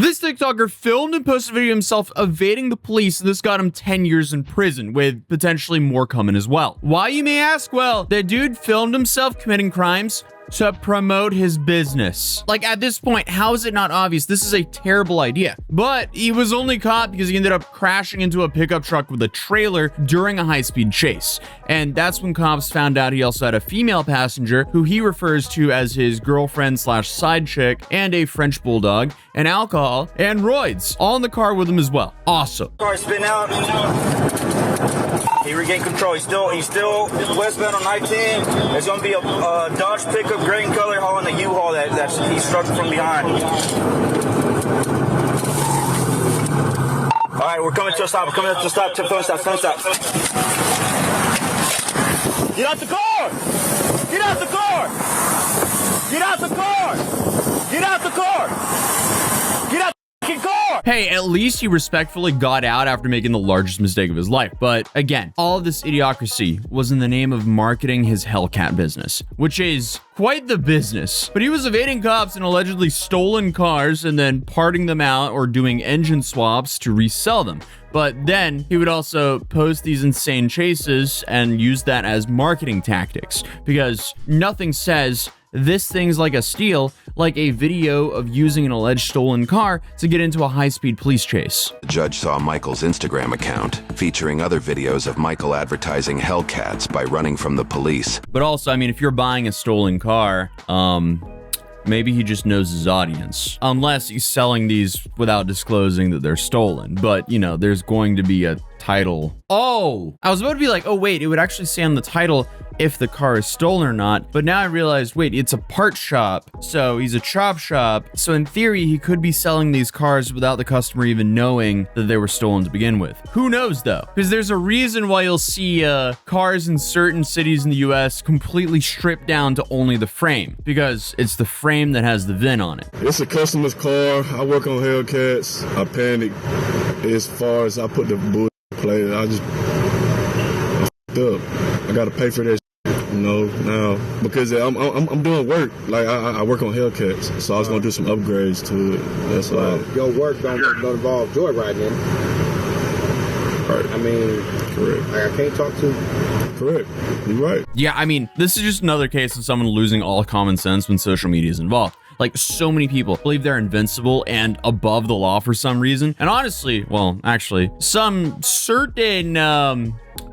This TikToker filmed and posted a video of himself evading the police, and this got him 10 years in prison, with potentially more coming as well. Why, you may ask? Well, the dude filmed himself committing crimes to promote his business. Like, at this point, how is it not obvious? This is a terrible idea. But he was only caught because he ended up crashing into a pickup truck with a trailer during a high-speed chase. And that's when cops found out he also had a female passenger who he refers to as his girlfriend slash side chick, and a French bulldog, and alcohol, and roids, all in the car with him as well. Awesome. Car spin out. He regained control. He's still westbound on I-10. There's gonna be a Dodge pickup, gray in color, hauling a U-Haul that he struck from behind. All right, we're coming to a stop. We're coming up to a stop. Phone stop. Phone stop. Get out the car! Get out the car! Get out the car! Get out the car! Get out the car! Hey, at least he respectfully got out after making the largest mistake of his life. But again, all of this idiocracy was in the name of marketing his Hellcat business, which is quite the business. But he was evading cops and allegedly stolen cars and then parting them out or doing engine swaps to resell them. But then he would also post these insane chases and use that as marketing tactics, because nothing says this thing's like a steal, like a video of using an alleged stolen car to get into a high-speed police chase. The judge saw Michael's Instagram account, featuring other videos of Michael advertising Hellcats by running from the police. But also, I mean, if you're buying a stolen car, maybe he just knows his audience. Unless he's selling these without disclosing that they're stolen. But, you know, there's going to be a title. Oh, I was about to be like, oh wait, it would actually say on the title if the car is stolen or not. But now I realized, wait, it's a part shop. So he's a chop shop. So in theory, he could be selling these cars without the customer even knowing that they were stolen to begin with. Who knows though? Because there's a reason why you'll see cars in certain cities in the US completely stripped down to only the frame, because it's the frame that has the VIN on it. It's a customer's car. I work on Hellcats. I panic as far as I put the bull play. I f***ed up. I gotta pay for that shit, you know, now, because I'm doing work. Like I work on Hellcats, so I was gonna do some upgrades to it. That's all. Your work don't involve joyriding then. Right. I mean, correct. Like I can't talk to. Correct. You're right. Yeah, I mean, this is just another case of someone losing all common sense when social media is involved. Like, so many people believe they're invincible and above the law for some reason. And honestly, well, actually, some certain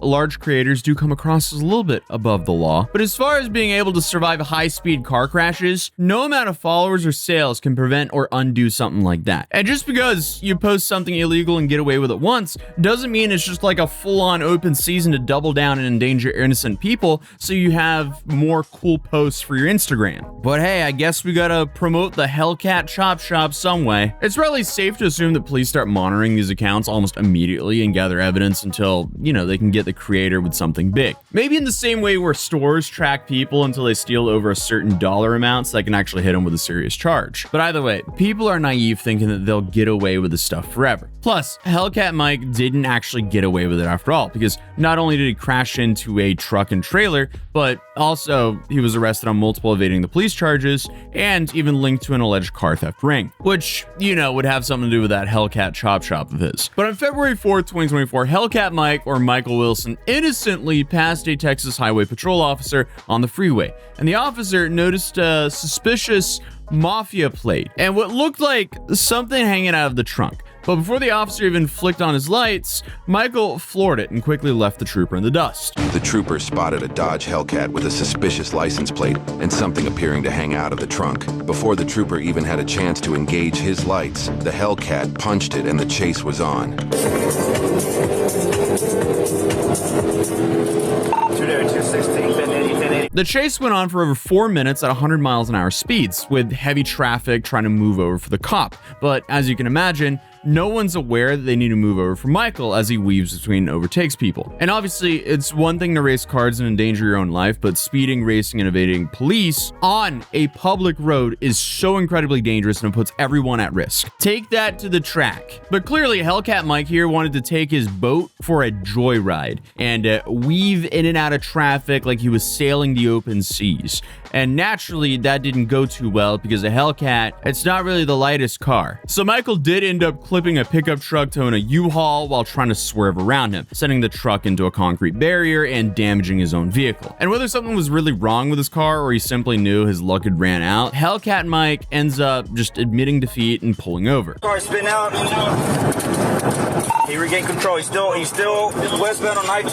large creators do come across as a little bit above the law. But as far as being able to survive high-speed car crashes, no amount of followers or sales can prevent or undo something like that. And just because you post something illegal and get away with it once, doesn't mean it's just like a full-on open season to double down and endanger innocent people so you have more cool posts for your Instagram. But hey, I guess we gotta promote the Hellcat Chop Shop some way. It's probably safe to assume that police start monitoring these accounts almost immediately and gather evidence until, you know, they can get the creator with something big. Maybe in the same way where stores track people until they steal over a certain dollar amount so they can actually hit them with a serious charge. But either way, people are naive thinking that they'll get away with this stuff forever. Plus, Hellcat Mike didn't actually get away with it after all, because not only did he crash into a truck and trailer, but also he was arrested on multiple evading the police charges and even linked to an alleged car theft ring, which, you know, would have something to do with that Hellcat Chop Shop of his. But on February 4th, 2024, Hellcat Mike, or Michael Wilson, innocently passed a Texas Highway Patrol officer on the freeway, and the officer noticed a suspicious mafia plate and what looked like something hanging out of the trunk. But before the officer even flicked on his lights, Michael floored it and quickly left the trooper in the dust. The trooper spotted a Dodge Hellcat with a suspicious license plate and something appearing to hang out of the trunk. Before the trooper even had a chance to engage his lights, the Hellcat punched it and the chase was on. 216, The chase went on for over 4 minutes at 100 miles an hour speeds, with heavy traffic trying to move over for the cop. But as you can imagine, no one's aware that they need to move over for Michael as he weaves between and overtakes people. And obviously, it's one thing to race cars and endanger your own life, but speeding, racing, and evading police on a public road is so incredibly dangerous and it puts everyone at risk. Take that to the track. But clearly, Hellcat Mike here wanted to take his boat for a joyride and weave in and out of traffic like he was sailing the open seas. And naturally, that didn't go too well because a Hellcat, it's not really the lightest car. So Michael did end up clipping a pickup truck towing a U-Haul while trying to swerve around him, sending the truck into a concrete barrier and damaging his own vehicle. And whether something was really wrong with his car or he simply knew his luck had ran out, Hellcat Mike ends up just admitting defeat and pulling over. Car spin out. He regained control. He's still westbound on 19.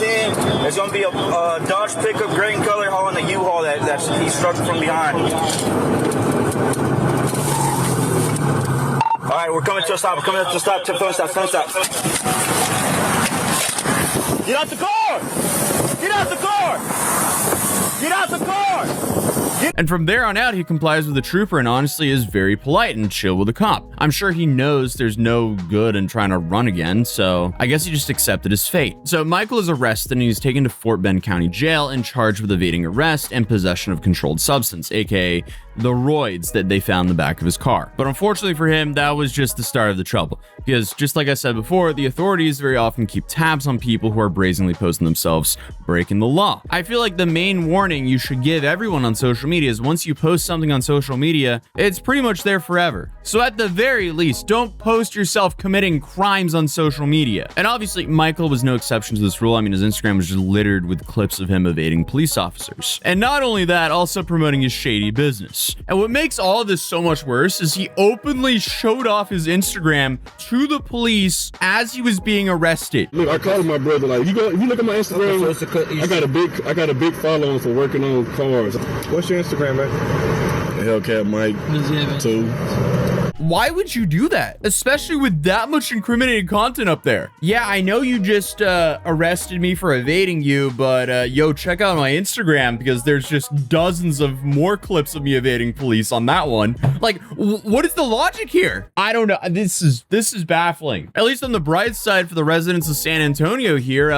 There's going to be a Dodge pickup, gray in color, hauling a U-Haul that he struck from behind. All right, we're coming to a stop. We're coming to a stop. Phone stop. Phone stop. Get out the car! Get out the car! Get out the car! And from there on out, he complies with the trooper and honestly is very polite and chill with the cop. I'm sure he knows there's no good in trying to run again, so I guess he just accepted his fate. So Michael is arrested and he's taken to Fort Bend County Jail and charged with evading arrest and possession of controlled substance, aka the roids that they found in the back of his car. But unfortunately for him, that was just the start of the trouble. Because just like I said before, the authorities very often keep tabs on people who are brazenly posting themselves breaking the law. I feel like the main warning you should give everyone on social media is once you post something on social media, it's pretty much there forever. So at the very least, don't post yourself committing crimes on social media. And obviously, Michael was no exception to this rule. I mean, his Instagram was just littered with clips of him evading police officers. And not only that, also promoting his shady business. And what makes all of this so much worse is he openly showed off his Instagram to the police as he was being arrested. Look, I called my brother, like, if you look at my Instagram, I got a big following for working on cars. What's your Instagram, man? Hellcat Mike 2. Why would you do that? Especially with that much incriminating content up there. Yeah, I know you just arrested me for evading you, but yo, check out my Instagram because there's just dozens of more clips of me evading police on that one. Like, what is the logic here? I don't know. This is baffling. At least on the bright side for the residents of San Antonio here,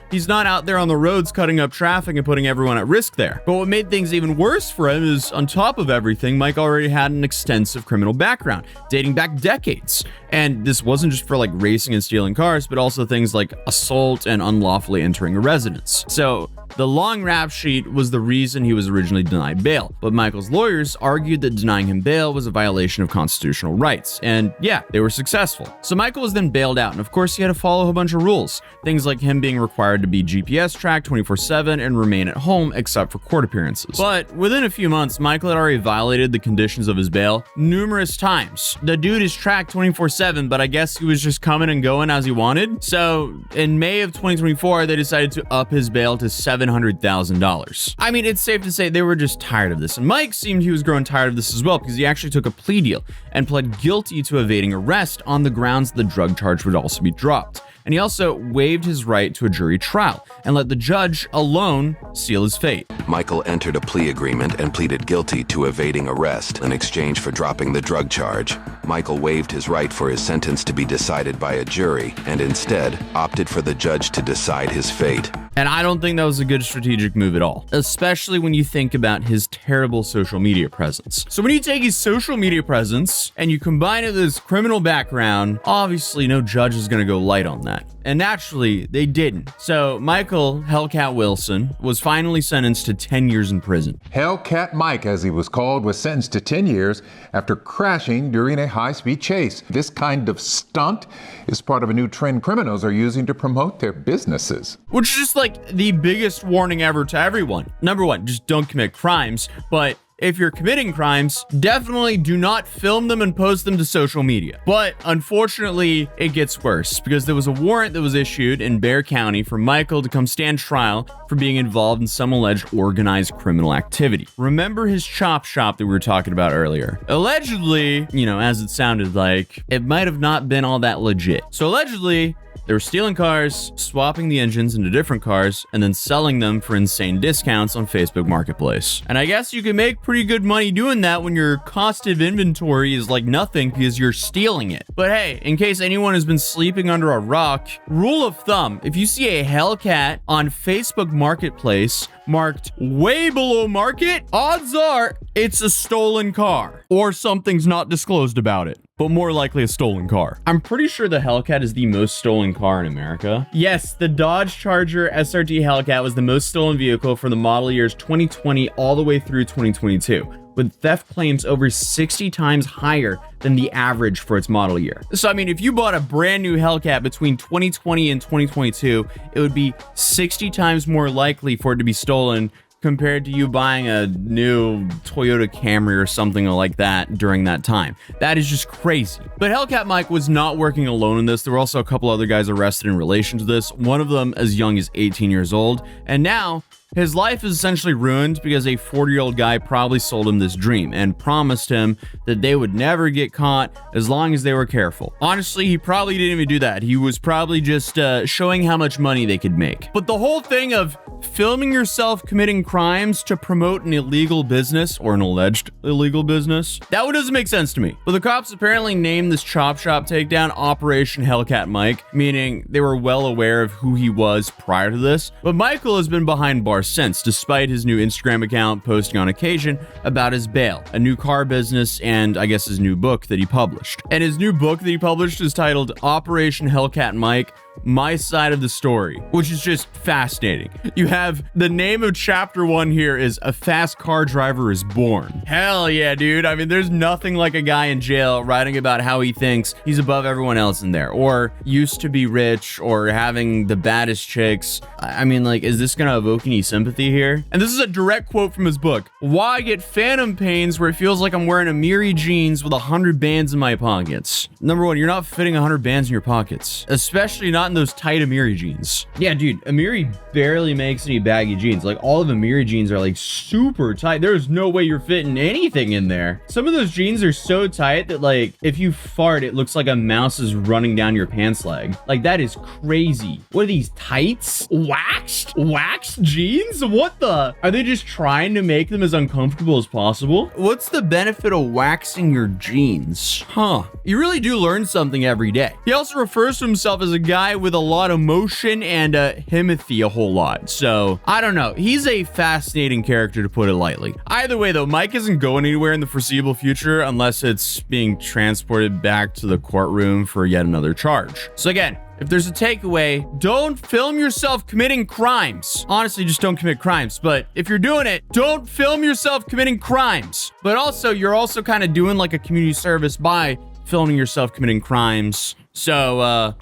he's not out there on the roads cutting up traffic and putting everyone at risk there. But what made things even worse for him is, on top of everything, Mike already had an extensive criminal background dating back decades. And this wasn't just for like racing and stealing cars, but also things like assault and unlawfully entering a residence. So the long rap sheet was the reason he was originally denied bail, but Michael's lawyers argued that denying him bail was a violation of constitutional rights, and yeah, they were successful. So Michael was then bailed out, and of course he had to follow a bunch of rules, things like him being required to be GPS tracked 24/7 and remain at home except for court appearances. But within a few months, Michael had already violated the conditions of his bail numerous times. The dude is tracked 24/7, but I guess he was just coming and going as he wanted. So in May of 2024, they decided to up his bail to $700,000. I mean, it's safe to say they were just tired of this. And Mike seemed he was growing tired of this as well because he actually took a plea deal and pled guilty to evading arrest on the grounds the drug charge would also be dropped. And he also waived his right to a jury trial and let the judge alone seal his fate. Michael entered a plea agreement and pleaded guilty to evading arrest in exchange for dropping the drug charge. Michael waived his right for his sentence to be decided by a jury and instead opted for the judge to decide his fate. And I don't think that was a good strategic move at all, especially when you think about his terrible social media presence. So when you take his social media presence and you combine it with his criminal background, obviously no judge is going to go light on that. And naturally, they didn't. So Michael Hellcat Wilson was finally sentenced to 10 years in prison. Hellcat Mike, as he was called, was sentenced to 10 years after crashing during a high-speed chase. This kind of stunt is part of a new trend criminals are using to promote their businesses. Which is just like the biggest warning ever to everyone. Number one, just don't commit crimes, but if you're committing crimes, definitely do not film them and post them to social media. But unfortunately, it gets worse because there was a warrant that was issued in Bexar County for Michael to come stand trial for being involved in some alleged organized criminal activity. Remember his chop shop that we were talking about earlier? Allegedly, as it sounded like, it might have not been all that legit. So allegedly, they were stealing cars, swapping the engines into different cars, and then selling them for insane discounts on Facebook Marketplace. And I guess you can make pretty good money doing that when your cost of inventory is like nothing because you're stealing it. But hey, in case anyone has been sleeping under a rock, rule of thumb, if you see a Hellcat on Facebook Marketplace marked way below market, odds are it's a stolen car or something's not disclosed about it, but more likely a stolen car. I'm pretty sure the Hellcat is the most stolen car in America. Yes, the Dodge Charger SRT Hellcat was the most stolen vehicle for the model years 2020 all the way through 2022, with theft claims over 60 times higher than the average for its model year. So, I mean, if you bought a brand new Hellcat between 2020 and 2022, it would be 60 times more likely for it to be stolen compared to you buying a new Toyota Camry or something like that during that time. That is just crazy. But Hellcat Mike was not working alone in this. There were also a couple other guys arrested in relation to this, one of them as young as 18 years old, and now his life is essentially ruined because a 40-year-old guy probably sold him this dream and promised him that they would never get caught as long as they were careful. Honestly, he probably didn't even do that. He was probably just showing how much money they could make. But the whole thing of filming yourself committing crimes to promote an illegal business or an alleged illegal business, that one doesn't make sense to me. But the cops apparently named this chop shop takedown Operation Hellcat Mike, meaning they were well aware of who he was prior to this. But Michael has been behind bars since, despite his new Instagram account posting on occasion about his bail, a new car business, and I guess his new book that he published. And his new book that he published is titled Operation Hellcat Mike, My Side of the Story, which is just fascinating. You have the name of chapter 1 here is A Fast Car Driver is Born. Hell yeah, dude. I mean, there's nothing like a guy in jail writing about how he thinks he's above everyone else in there, or used to be rich, or having the baddest chicks. I mean, like, is this gonna evoke any sympathy here? And this is a direct quote from his book. Why I get phantom pains where it feels like I'm wearing Amiri jeans with 100 bands in my pockets. Number one, you're not fitting 100 bands in your pockets, especially not in those tight Amiri jeans. Yeah, dude, Amiri barely makes any baggy jeans. Like, all of Amiri jeans are like super tight. There's no way you're fitting anything in there. Some of those jeans are so tight that, like, if you fart, it looks like a mouse is running down your pants leg. Like, that is crazy. What are these, tights? Waxed jeans? What the? Are they just trying to make them as uncomfortable as possible? What's the benefit of waxing your jeans? Huh. You really do learn something every day. He also refers to himself as a guy with a lot of motion and himothy a whole lot. So, I don't know. He's a fascinating character, to put it lightly. Either way, though, Mike isn't going anywhere in the foreseeable future unless it's being transported back to the courtroom for yet another charge. So again, if there's a takeaway, don't film yourself committing crimes. Honestly, just don't commit crimes. But if you're doing it, don't film yourself committing crimes. But also, you're also kind of doing like a community service by filming yourself committing crimes. So,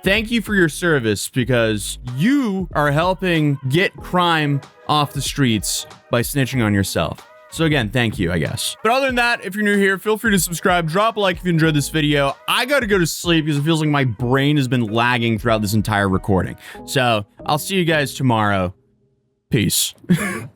thank you for your service, because you are helping get crime off the streets by snitching on yourself. So again, thank you, I guess. But other than that, if you're new here, feel free to subscribe, drop a like if you enjoyed this video. I gotta go to sleep because it feels like my brain has been lagging throughout this entire recording. So I'll see you guys tomorrow. Peace. Peace.